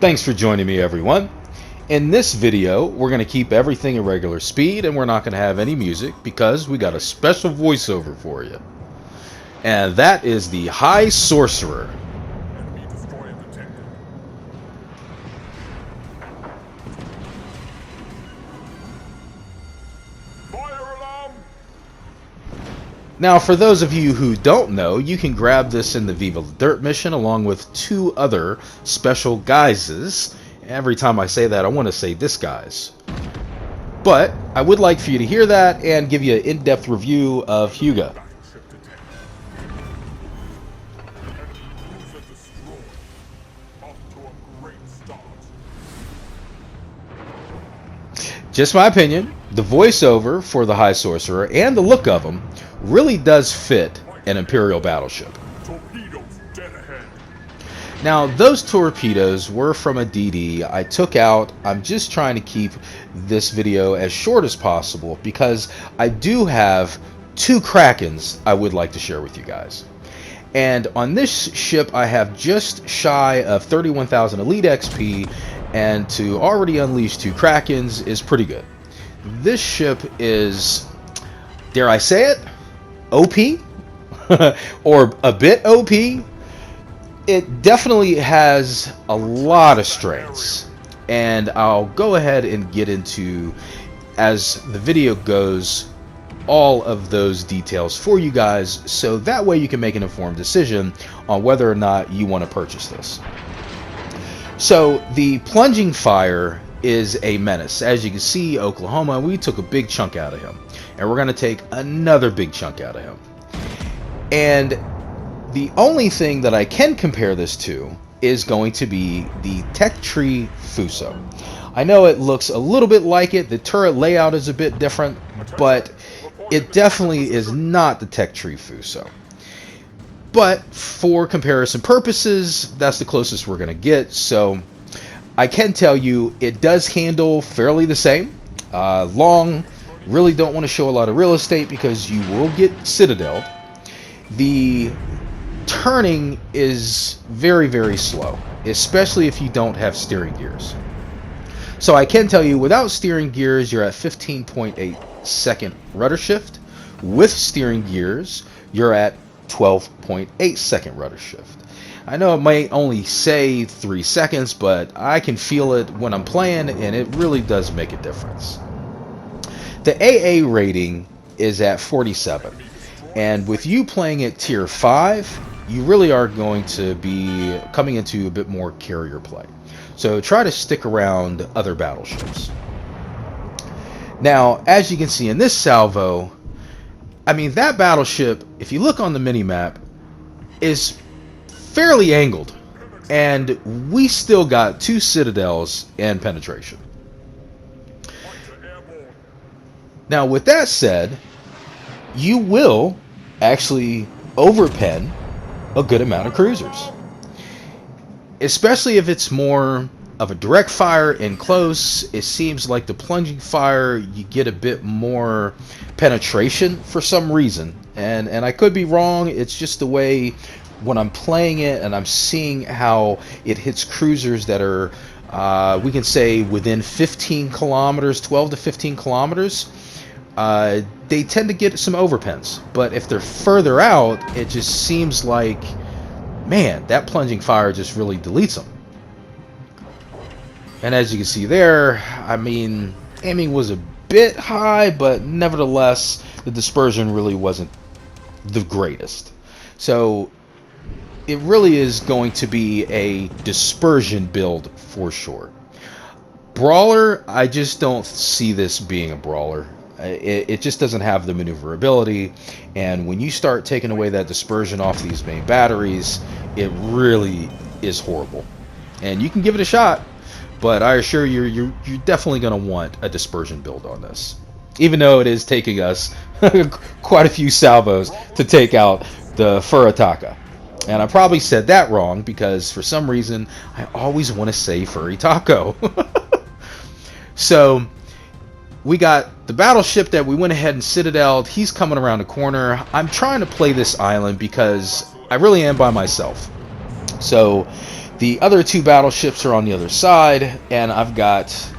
Thanks for joining me, everyone. In this video, we're going to keep everything at regular speed and we're not going to have any music because we got a special voiceover for you. And that is the High Sorcerer. Now, for those of you who don't know, you can grab this in the Viva la Dirt mission along with two other special guises. Every time I say that, I want to say this guise. But I would like for you to hear that and give you an in-depth review of Hyuga. Just my opinion, the voiceover for the High Sorcerer and the look of him really does fit an Imperial battleship. Now, those torpedoes were from a DD I took out. I'm just trying to keep this video as short as possible because I do have two Krakens I would like to share with you guys. And on this ship, I have just shy of 31,000 Elite XP, and to already unleash two Krakens is pretty good. This ship is, dare I say it, OP? Or a bit OP? It definitely has a lot of strengths, and I'll go ahead and get into, as the video goes, all of those details for you guys, so that way you can make an informed decision on whether or not you want to purchase this. So the plunging fire is a menace. As you can see, Oklahoma, we took a big chunk out of him, and we're going to take another big chunk out of him. And the only thing that I can compare this to is going to be the Tech Tree Fuso. I know it looks a little bit like it, the turret layout is a bit different, but it definitely is not the Tech Tree Fuso. But for comparison purposes, that's the closest we're going to get, so I can tell you it does handle fairly the same. Long, really don't want to show a lot of real estate because you will get citadeled. The turning is very, very slow, especially if you don't have steering gears. So I can tell you, without steering gears, you're at 15.8 second rudder shift. With steering gears, you're at 12.8 second rudder shift. I know it might only say 3 seconds, but I can feel it when I'm playing, and it really does make a difference. The AA rating is at 47. And with you playing at tier 5, you really are going to be coming into a bit more carrier play. So try to stick around other battleships. Now, as you can see in this salvo, I mean, that battleship, if you look on the mini-map, is fairly angled. And we still got 2 citadels and penetration. Now, with that said, you will actually overpen a good amount of cruisers, especially if it's more of a direct fire in close. It seems like the plunging fire, you get a bit more penetration for some reason, and I could be wrong. It's just the way when I'm playing it and I'm seeing how it hits cruisers that are we can say within 15 kilometers, 12 to 15 kilometers. They tend to get some overpens, but if they're further out, it just seems like, man, that plunging fire just really deletes them. And as you can see there, I mean, aiming was a bit high, but nevertheless, the dispersion really wasn't the greatest. So it really is going to be a dispersion build for sure. Brawler, I just don't see this being a brawler. It just doesn't have the maneuverability, and when you start taking away that dispersion off these main batteries, it really is horrible. And you can give it a shot, but I assure you, you're definitely going to want a dispersion build on this, even though it is taking us quite a few salvos to take out the Furitaka. And I probably said that wrong because for some reason I always want to say Furitako. So we got the battleship that we went ahead and citadeled. He's coming around the corner. I'm trying to play this island because I really am by myself. So The other two battleships are on the other side, and I've got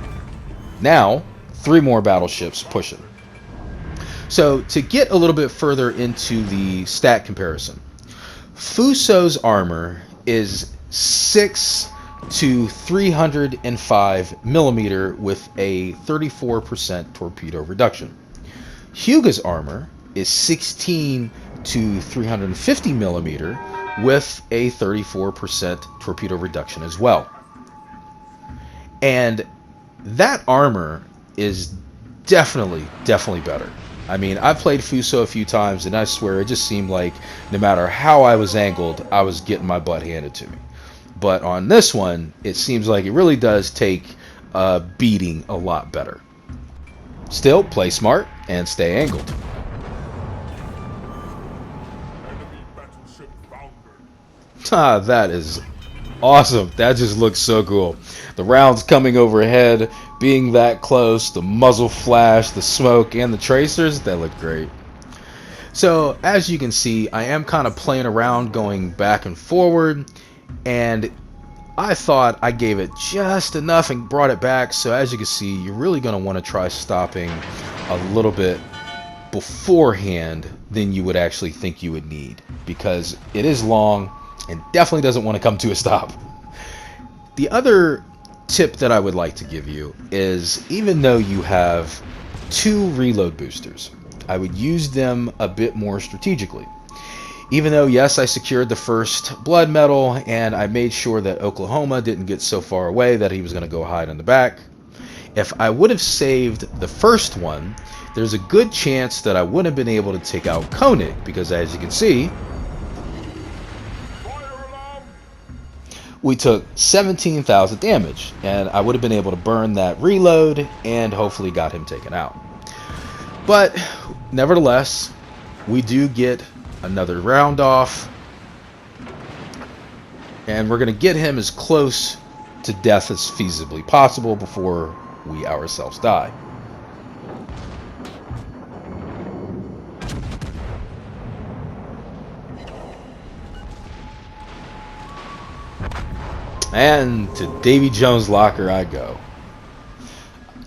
now 3 more battleships pushing. So to get a little bit further into the stat comparison, Fuso's armor is 6 to 305 millimeter with a 34% torpedo reduction. Hyuga's armor is 16 to 350 millimeter with a 34% torpedo reduction as well. And that armor is definitely better. I mean, I've played Fuso a few times, and I swear it just seemed like no matter how I was angled, I was getting my butt handed to me. But on this one, it seems like it really does take beating a lot better. Still, play smart and stay angled. Ah, that is awesome. That just looks so cool. The rounds coming overhead, being that close, the muzzle flash, the smoke, and the tracers, that look great. So, as you can see, I am kind of playing around, going back and forward, and I thought I gave it just enough and brought it back. So as you can see, you're really going to want to try stopping a little bit beforehand than you would actually think you would need, because it is long and definitely doesn't want to come to a stop. The other tip that I would like to give you is, even though you have 2 reload boosters, I would use them a bit more strategically. Even though, yes, I secured the first blood medal, and I made sure that Oklahoma didn't get so far away that he was going to go hide in the back, if I would have saved the first one, there's a good chance that I wouldn't have been able to take out Koenig, because as you can see, we took 17,000 damage, and I would have been able to burn that reload and hopefully got him taken out. But nevertheless, we do get another round off, and we're going to get him as close to death as feasibly possible before we ourselves die. And to Davy Jones' locker I go.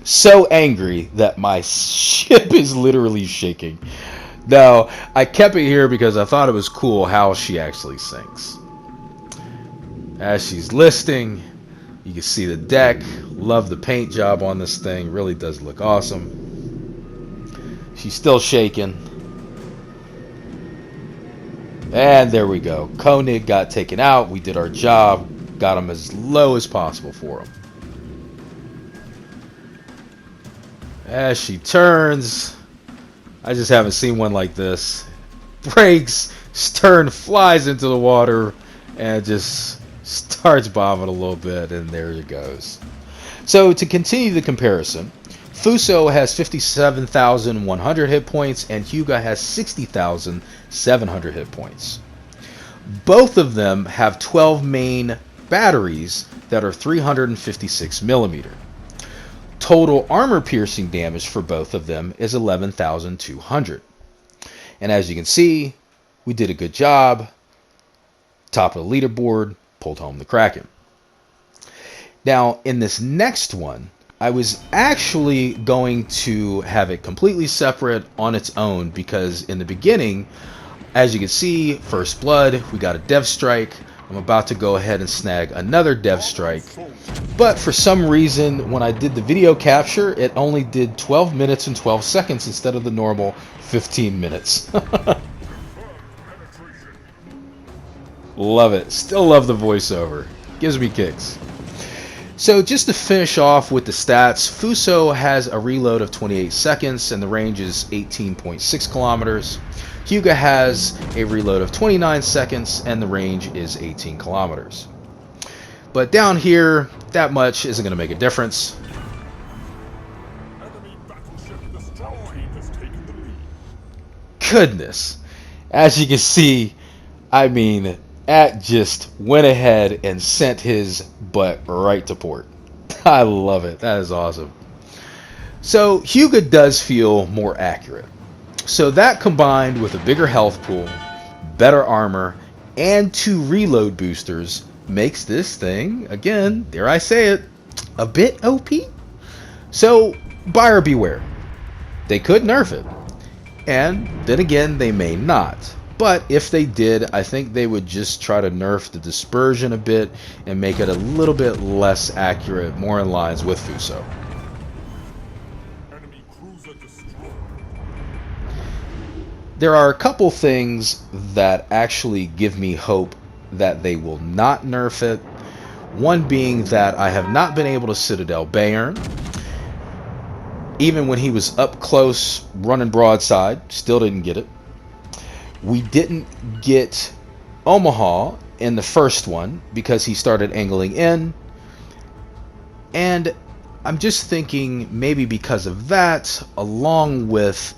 So angry that my ship is literally shaking. No, I kept it here because I thought it was cool how she actually sinks. As she's listing, you can see the deck. Love the paint job on this thing. Really does look awesome. She's still shaking. And there we go. Koenig got taken out. We did our job. Got him as low as possible for him. As she turns, I just haven't seen one like this. Breaks, stern flies into the water, and just starts bobbing a little bit, and there it goes. So to continue the comparison, Fuso has 57,100 hit points, and Hyuga has 60,700 hit points. Both of them have 12 main batteries that are 356 millimeter. Total armor piercing damage for both of them is 11,200. And as you can see, we did a good job. Top of the leaderboard, pulled home the Kraken. Now, in this next one, I was actually going to have it completely separate on its own, because in the beginning, as you can see, first blood, we got a dev strike. I'm about to go ahead and snag another dev strike, but for some reason when I did the video capture, it only did 12 minutes and 12 seconds instead of the normal 15 minutes. Love it. Still love the voiceover. Gives me kicks. So just to finish off with the stats, Fuso has a reload of 28 seconds and the range is 18.6 kilometers. Hyuga has a reload of 29 seconds and the range is 18 kilometers. But down here, that much isn't going to make a difference. Goodness. As you can see, I mean, that just went ahead and sent his butt right to port. I love it. That is awesome. So Hyuga does feel more accurate. So that, combined with a bigger health pool, better armor, and 2 reload boosters, makes this thing, again, dare I say it, a bit OP. So, buyer beware. They could nerf it. And then again, they may not. But if they did, I think they would just try to nerf the dispersion a bit and make it a little bit less accurate, more in lines with Fuso. Enemy cruiser destroyed. There are a couple things that actually give me hope that they will not nerf it. One being that I have not been able to Citadel Bayern. Even when he was up close running broadside, still didn't get it. We didn't get Omaha in the first one because he started angling in. And I'm just thinking maybe because of that, along with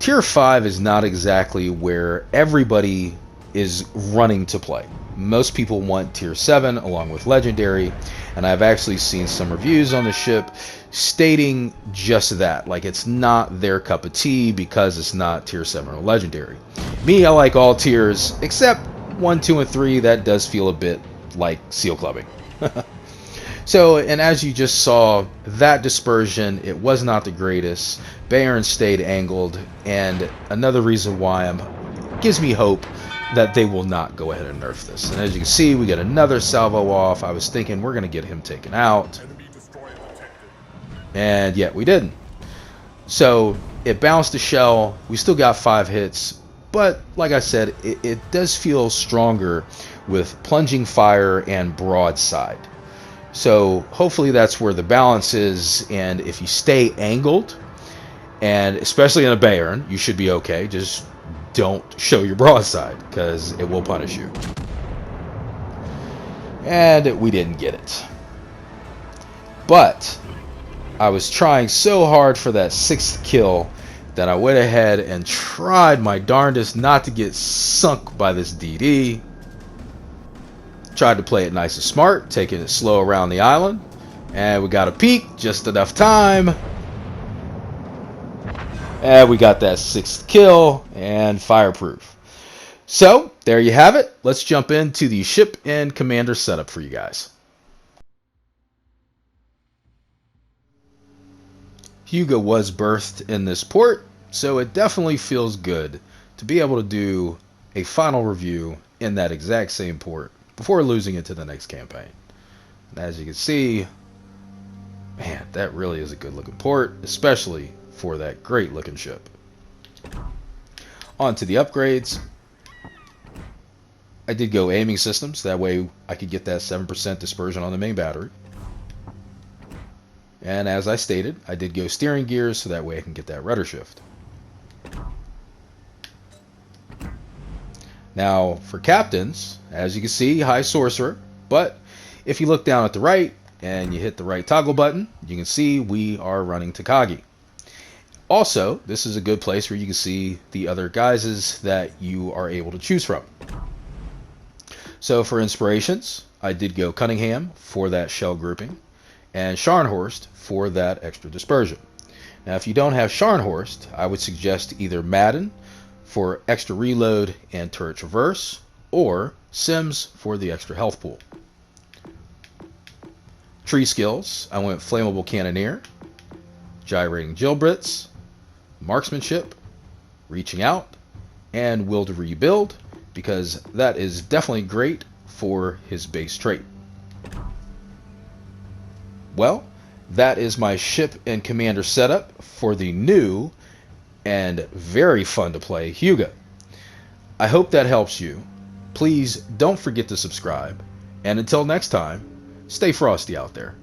Tier 5 is not exactly where everybody is running to play. Most people want Tier 7 along with Legendary, and I've actually seen some reviews on the ship stating just that. Like, it's not their cup of tea because it's not Tier 7 or Legendary. Me, I like all tiers except 1, 2, and 3. That does feel a bit like seal clubbing. So, and as you just saw, that dispersion, it was not the greatest. Bayern stayed angled, and another reason why gives me hope that they will not go ahead and nerf this. And as you can see, we get another salvo off. I was thinking we're going to get him taken out, and yet we didn't. So it bounced the shell. We still got 5 hits, but like I said, it does feel stronger with plunging fire and broadside. So hopefully that's where the balance is, and if you stay angled, and especially in a Bayern, you should be okay. Just don't show your broadside, because it will punish you. And we didn't get it. But I was trying so hard for that 6th kill that I went ahead and tried my darndest not to get sunk by this DD. Tried to play it nice and smart, taking it slow around the island. And we got a peek, just enough time. And we got that 6th kill and fireproof. So, there you have it. Let's jump into the ship and commander setup for you guys. Hyuga was birthed in this port, so it definitely feels good to be able to do a final review in that exact same port before losing it to the next campaign. And as you can see, man, that really is a good looking port, especially for that great looking ship. On to the upgrades. I did go aiming systems, that way I could get that 7% dispersion on the main battery. And as I stated, I did go steering gears, so that way I can get that rudder shift. Now, for captains, as you can see, high sorcerer, but if you look down at the right and you hit the right toggle button, you can see we are running Takagi. Also, this is a good place where you can see the other guises that you are able to choose from. So for inspirations, I did go Cunningham for that shell grouping, and Scharnhorst for that extra dispersion. Now, if you don't have Scharnhorst, I would suggest either Madden for extra reload and turret traverse, or Sims for the extra health pool. Tree skills, I went Flammable Cannoneer, Gyrating Gilbrits, Marksmanship, Reaching Out, and Will to Rebuild, because that is definitely great for his base trait. Well, that is my ship and commander setup for the new and very fun to play Hyuga. I hope that helps you. Please don't forget to subscribe, and until next time, stay frosty out there.